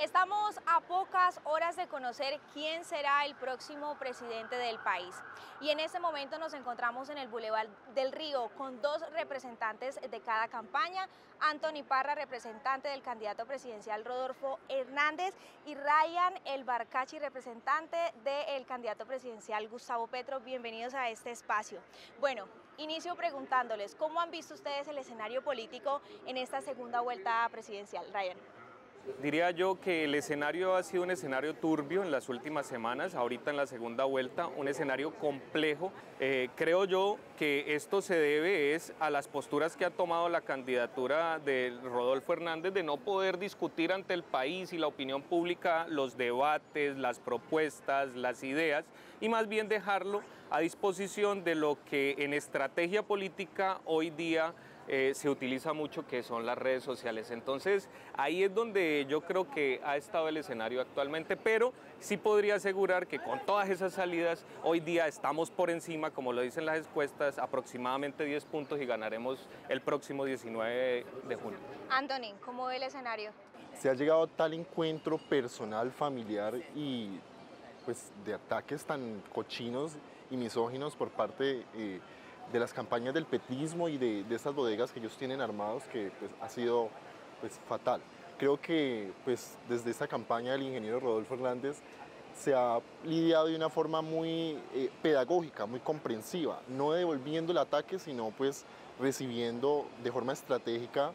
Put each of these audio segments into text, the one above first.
Estamos a pocas horas de conocer quién será el próximo presidente del país. Y en este momento nos encontramos en el Boulevard del Río con dos representantes de cada campaña. Anthony Parra, representante del candidato presidencial Rodolfo Hernández, y Ryan El Barcachi, representante del candidato presidencial Gustavo Petro. Bienvenidos a este espacio. Bueno, inicio preguntándoles, ¿cómo han visto ustedes el escenario político en esta segunda vuelta presidencial? Ryan. Diría yo que el escenario ha sido un escenario turbio en las últimas semanas, ahorita en la segunda vuelta, un escenario complejo. Creo yo que esto se debe a las posturas que ha tomado la candidatura de Rodolfo Hernández de no poder discutir ante el país y la opinión pública los debates, las propuestas, las ideas, y más bien dejarlo a disposición de lo que en estrategia política hoy día se utiliza mucho, que son las redes sociales. Entonces ahí es donde yo creo que ha estado el escenario actualmente, pero sí podría asegurar que con todas esas salidas hoy día estamos por encima, como lo dicen las encuestas, aproximadamente 10 puntos y ganaremos el próximo 19 de junio. Anthony, ¿cómo ve el escenario? Se ha llegado a tal encuentro personal, familiar y pues de ataques tan cochinos y misóginos por parte de las campañas del petismo y de estas bodegas que ellos tienen armados, que pues, ha sido pues, fatal. Creo que pues, desde esta campaña del ingeniero Rodolfo Hernández se ha lidiado de una forma muy pedagógica, muy comprensiva, no devolviendo el ataque, sino pues recibiendo de forma estratégica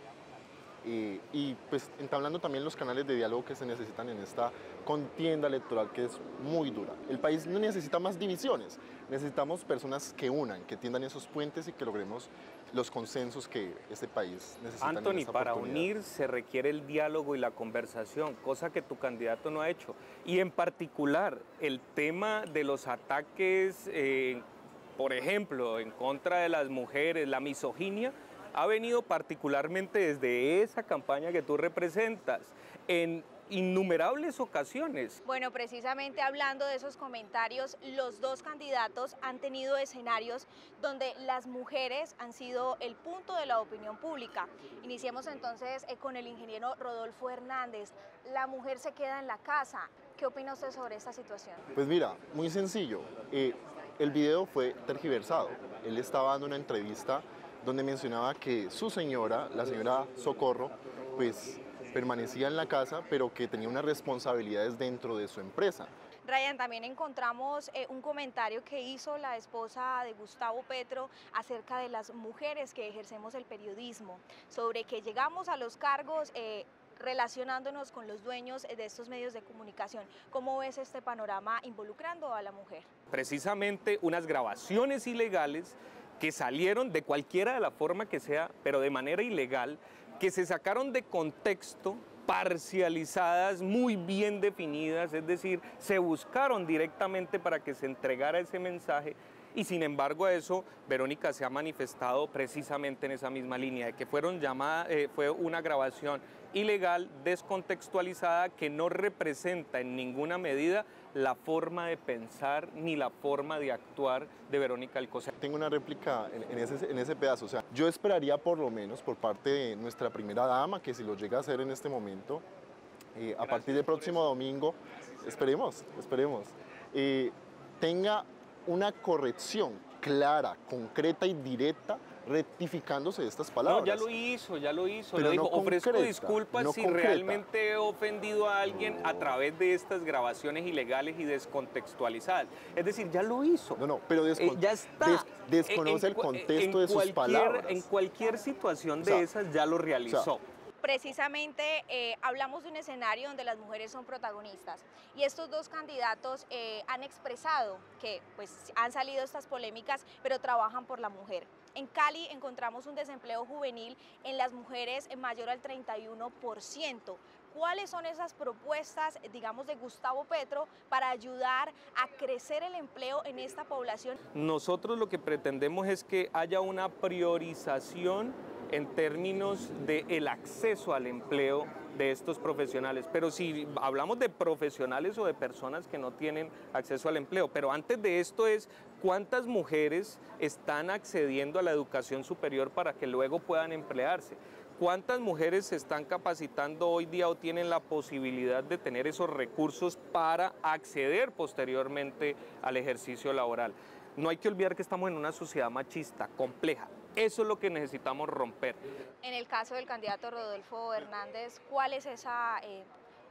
y pues entablando también los canales de diálogo que se necesitan en esta contienda electoral que es muy dura. El país no necesita más divisiones, necesitamos personas que unan, que tiendan esos puentes y que logremos los consensos que este país necesita. Anthony, para unir se requiere el diálogo y la conversación, cosa que tu candidato no ha hecho. Y en particular, el tema de los ataques, por ejemplo, en contra de las mujeres, la misoginia, ha venido particularmente desde esa campaña que tú representas en innumerables ocasiones. Bueno, precisamente hablando de esos comentarios, los dos candidatos han tenido escenarios donde las mujeres han sido el punto de la opinión pública. Iniciemos entonces con el ingeniero Rodolfo Hernández. La mujer se queda en la casa. ¿Qué opina usted sobre esta situación? Pues mira, muy sencillo. El video fue tergiversado. Él estaba dando una entrevista donde mencionaba que su señora, la señora Socorro, pues permanecía en la casa, pero que tenía unas responsabilidades dentro de su empresa. Ryan, también encontramos un comentario que hizo la esposa de Gustavo Petro acerca de las mujeres que ejercemos el periodismo, sobre que llegamos a los cargos relacionándonos con los dueños de estos medios de comunicación. ¿Cómo ves este panorama involucrando a la mujer? Precisamente unas grabaciones ilegales que salieron de cualquiera de la forma que sea, pero de manera ilegal, que se sacaron de contexto, parcializadas, muy bien definidas, es decir, se buscaron directamente para que se entregara ese mensaje. Y sin embargo a eso, Verónica se ha manifestado precisamente en esa misma línea, de que fue una grabación ilegal, descontextualizada, que no representa en ninguna medida la forma de pensar ni la forma de actuar de Verónica Alcocer. Tengo una réplica en ese pedazo, o sea, yo esperaría por lo menos por parte de nuestra primera dama, que si lo llega a hacer en este momento, a partir del próximo domingo, esperemos, tenga una corrección clara, concreta y directa, rectificándose de estas palabras. No, ya lo hizo, pero lo dijo, no ofrezco concreta, disculpas no si concreta. realmente he ofendido a alguien a través de estas grabaciones ilegales y descontextualizadas. Es decir, ya lo hizo. No, pero ya está. desconoce el contexto de sus palabras. En cualquier situación de esas ya lo realizó. Precisamente hablamos de un escenario donde las mujeres son protagonistas y estos dos candidatos han expresado que pues, han salido estas polémicas, pero trabajan por la mujer. En Cali encontramos un desempleo juvenil en las mujeres mayor al 31%. ¿Cuáles son esas propuestas, digamos, de Gustavo Petro para ayudar a crecer el empleo en esta población? Nosotros lo que pretendemos es que haya una priorización en términos del acceso al empleo de estos profesionales. Pero si hablamos de profesionales o de personas que no tienen acceso al empleo, pero antes de esto es cuántas mujeres están accediendo a la educación superior para que luego puedan emplearse. ¿Cuántas mujeres se están capacitando hoy día o tienen la posibilidad de tener esos recursos para acceder posteriormente al ejercicio laboral? No hay que olvidar que estamos en una sociedad machista, compleja. Eso es lo que necesitamos romper. En el caso del candidato Rodolfo Hernández, ¿cuál es esa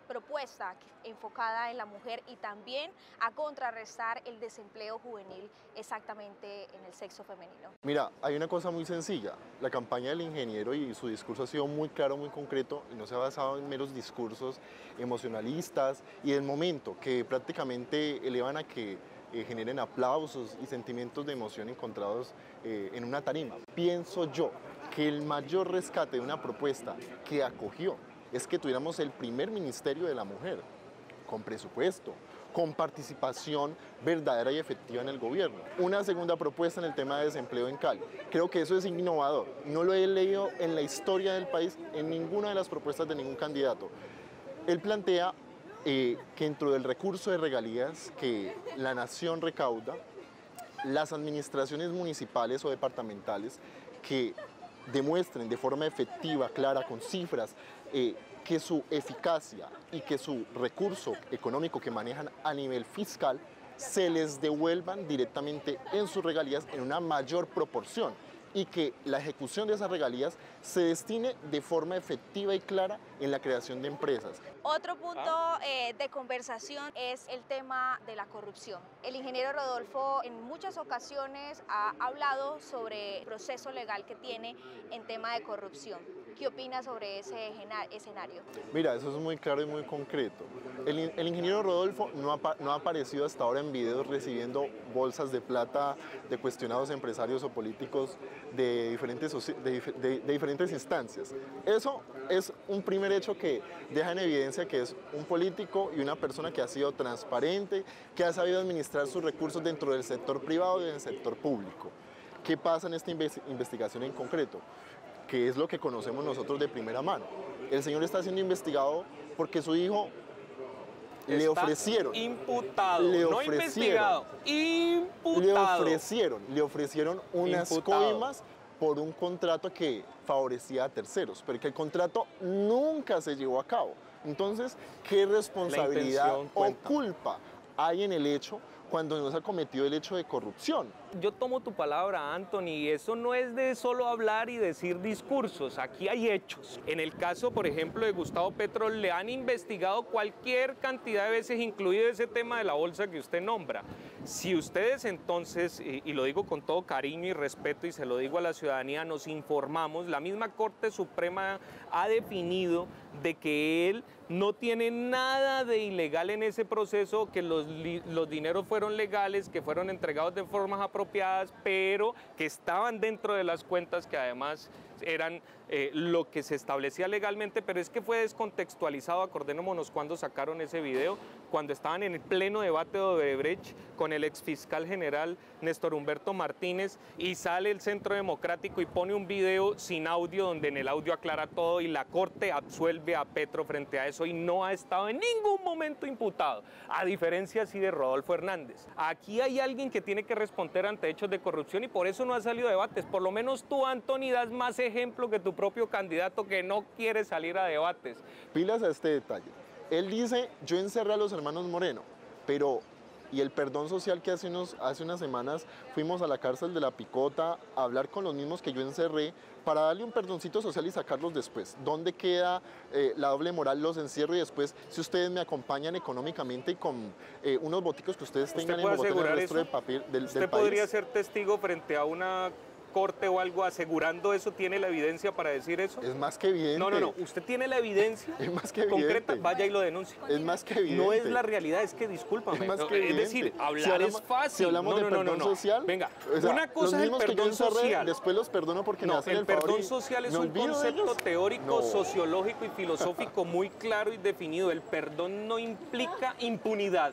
propuesta enfocada en la mujer y también a contrarrestar el desempleo juvenil exactamente en el sexo femenino? Mira, hay una cosa muy sencilla. La campaña del ingeniero y su discurso ha sido muy claro, muy concreto y no se ha basado en meros discursos emocionalistas y del momento que prácticamente elevan a que generen aplausos y sentimientos de emoción encontrados en una tarima. Pienso yo que el mayor rescate de una propuesta que acogió es que tuviéramos el primer ministerio de la mujer, con presupuesto, con participación verdadera y efectiva en el gobierno. Una segunda propuesta en el tema de desempleo en Cali. Creo que eso es innovador. No lo he leído en la historia del país en ninguna de las propuestas de ningún candidato. Él plantea que dentro del recurso de regalías que la nación recauda, las administraciones municipales o departamentales que demuestren de forma efectiva, clara, con cifras, que su eficacia y que su recurso económico que manejan a nivel fiscal se les devuelvan directamente en sus regalías en una mayor proporción y que la ejecución de esas regalías se destine de forma efectiva y clara en la creación de empresas. Otro punto de conversación es el tema de la corrupción. El ingeniero Rodolfo en muchas ocasiones ha hablado sobre el proceso legal que tiene en tema de corrupción. ¿Qué opina sobre ese escenario? Mira, eso es muy claro y muy concreto. El ingeniero Rodolfo no ha aparecido hasta ahora en videos recibiendo bolsas de plata de cuestionados empresarios o políticos de diferentes instancias. Eso es un primer hecho que deja en evidencia que es un político y una persona que ha sido transparente, que ha sabido administrar sus recursos dentro del sector privado y del sector público. ¿Qué pasa en esta investigación en concreto? Que es lo que conocemos nosotros de primera mano. El señor está siendo investigado porque su hijo le ofrecieron. Imputado, no investigado, imputado. Le ofrecieron unas coimas por un contrato que favorecía a terceros, pero que el contrato nunca se llevó a cabo. Entonces, ¿qué responsabilidad o culpa hay en el hecho cuando no se ha cometido el hecho de corrupción? Yo tomo tu palabra, Anthony, eso no es de solo hablar y decir discursos, aquí hay hechos. En el caso, por ejemplo, de Gustavo Petro, le han investigado cualquier cantidad de veces, incluido ese tema de la bolsa que usted nombra. Si ustedes entonces, y lo digo con todo cariño y respeto y se lo digo a la ciudadanía, nos informamos, la misma Corte Suprema ha definido de que él no tiene nada de ilegal en ese proceso, que los dineros fueron legales, que fueron entregados de formas apropiadas, pero que estaban dentro de las cuentas que además eran lo que se establecía legalmente, pero es que fue descontextualizado. Acordémonos cuando sacaron ese video, cuando estaban en el pleno debate de Odebrecht con el exfiscal general Néstor Humberto Martínez, y sale el Centro Democrático y pone un video sin audio donde en el audio aclara todo y la Corte absuelve a Petro frente a eso y no ha estado en ningún momento imputado, a diferencia así de Rodolfo Hernández. Aquí hay alguien que tiene que responder ante hechos de corrupción y por eso no ha salido a debates. Por lo menos tú, Anthony, das más ejemplo que tu propio candidato que no quiere salir a debates. Pilas a este detalle. Él dice, yo encerré a los hermanos Moreno, pero y el perdón social que hace unas semanas fuimos a la cárcel de La Picota a hablar con los mismos que yo encerré para darle un perdoncito social y sacarlos después. ¿Dónde queda la doble moral? Los encierro y después, si ustedes me acompañan económicamente y con unos boticos que ustedes tengan en Bogotá en el resto del papel del país. ¿Usted podría ser testigo frente a una corte o algo asegurando eso? ¿Tiene la evidencia para decir eso? Es más que evidente. No. ¿Usted tiene la evidencia es más que evidente. concreta? Vaya y lo denuncie. Es más que evidente. No es la realidad, es que discúlpame. Es más que evidente. Es decir, hablar es fácil. Si hablamos de perdón social, venga, o sea, una cosa es el perdón social. Después los perdono porque me hacen el favor. El perdón social es un concepto teórico, sociológico y filosófico muy claro y definido. El perdón no implica impunidad.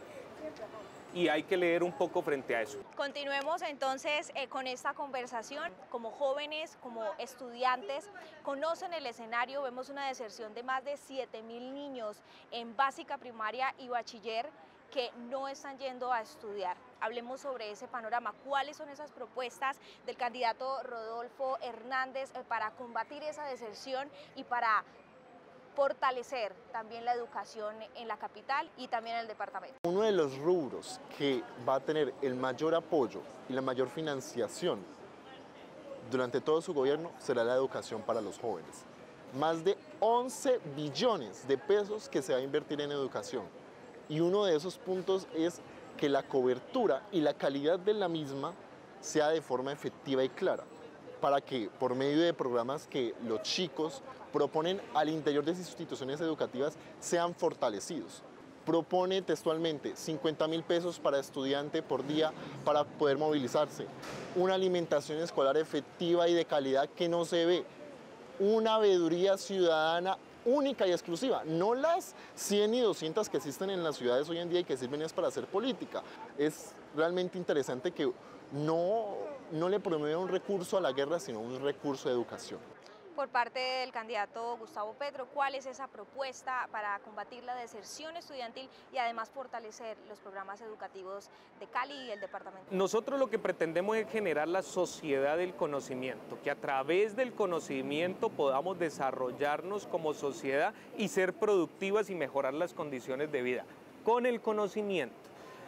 Y hay que leer un poco frente a eso. Continuemos entonces con esta conversación. Como jóvenes, como estudiantes, conocen el escenario. Vemos una deserción de más de 7.000 niños en básica, primaria y bachiller que no están yendo a estudiar. Hablemos sobre ese panorama. ¿Cuáles son esas propuestas del candidato Rodolfo Hernández para combatir esa deserción y para fortalecer también la educación en la capital y también en el departamento? Uno de los rubros que va a tener el mayor apoyo y la mayor financiación durante todo su gobierno será la educación para los jóvenes. Más de 11 billones de pesos que se va a invertir en educación. Y uno de esos puntos es que la cobertura y la calidad de la misma sea de forma efectiva y clara, para que por medio de programas que los chicos proponen al interior de sus instituciones educativas sean fortalecidos. Propone textualmente 50.000 pesos para estudiante por día para poder movilizarse, una alimentación escolar efectiva y de calidad que no se ve, una veeduría ciudadana única y exclusiva, no las 100 y 200 que existen en las ciudades hoy en día y que sirven es para hacer política. Es realmente interesante que no le promueva un recurso a la guerra, sino un recurso de educación. Por parte del candidato Gustavo Petro, ¿cuál es esa propuesta para combatir la deserción estudiantil y además fortalecer los programas educativos de Cali y el departamento? Nosotros lo que pretendemos es generar la sociedad del conocimiento, que a través del conocimiento podamos desarrollarnos como sociedad y ser productivas y mejorar las condiciones de vida con el conocimiento.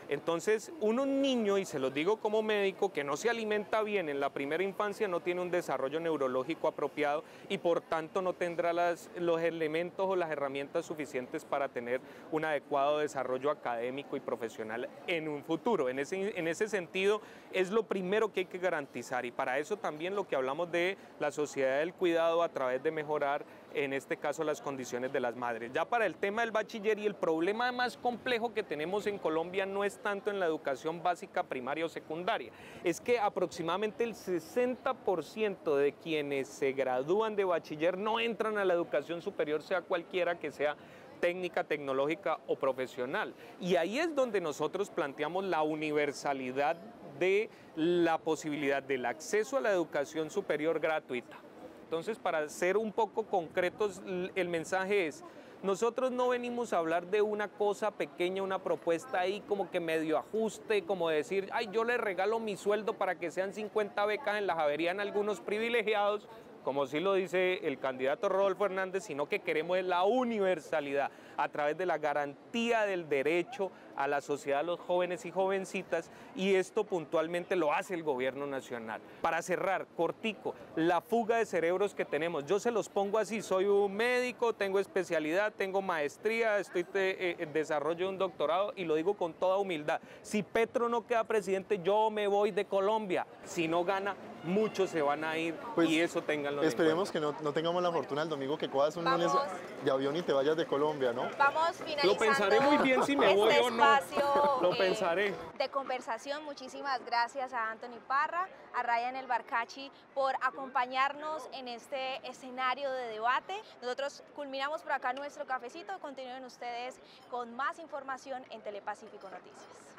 Entonces, un niño, y se los digo como médico, que no se alimenta bien en la primera infancia no tiene un desarrollo neurológico apropiado y por tanto no tendrá los elementos o las herramientas suficientes para tener un adecuado desarrollo académico y profesional en un futuro. En ese sentido, es lo primero que hay que garantizar y para eso también lo que hablamos de la sociedad del cuidado a través de mejorar, en este caso, las condiciones de las madres. Ya para el tema del bachiller y el problema más complejo que tenemos en Colombia no es tanto en la educación básica, primaria o secundaria, es que aproximadamente el 60% de quienes se gradúan de bachiller no entran a la educación superior, sea cualquiera que sea técnica, tecnológica o profesional. Y ahí es donde nosotros planteamos la universalidad de la posibilidad del acceso a la educación superior gratuita. Entonces, para ser un poco concretos, el mensaje es: nosotros no venimos a hablar de una cosa pequeña, una propuesta ahí como que medio ajuste, como decir, ay, yo le regalo mi sueldo para que sean 50 becas en la Javería en algunos privilegiados, como sí lo dice el candidato Rodolfo Hernández, sino que queremos la universalidad a través de la garantía del derecho a la sociedad, a los jóvenes y jovencitas, y esto puntualmente lo hace el gobierno nacional. Para cerrar, cortico, la fuga de cerebros que tenemos, yo se los pongo así: soy un médico, tengo especialidad, tengo maestría, estoy en desarrollo de un doctorado y lo digo con toda humildad. Si Petro no queda presidente, yo me voy de Colombia. Si no gana, muchos se van a ir, pues, y eso ténganlo en cuenta. Esperemos que no tengamos la fortuna el domingo que cojas un lunes de avión y te vayas de Colombia, ¿no? Vamos finalizando. Lo pensaré muy bien si me voy o no. Lo pensaré. De conversación. Muchísimas gracias a Anthony Parra, a Ryan El Barcachi por acompañarnos en este escenario de debate. Nosotros culminamos por acá nuestro cafecito. Continúen ustedes con más información en Telepacífico Noticias.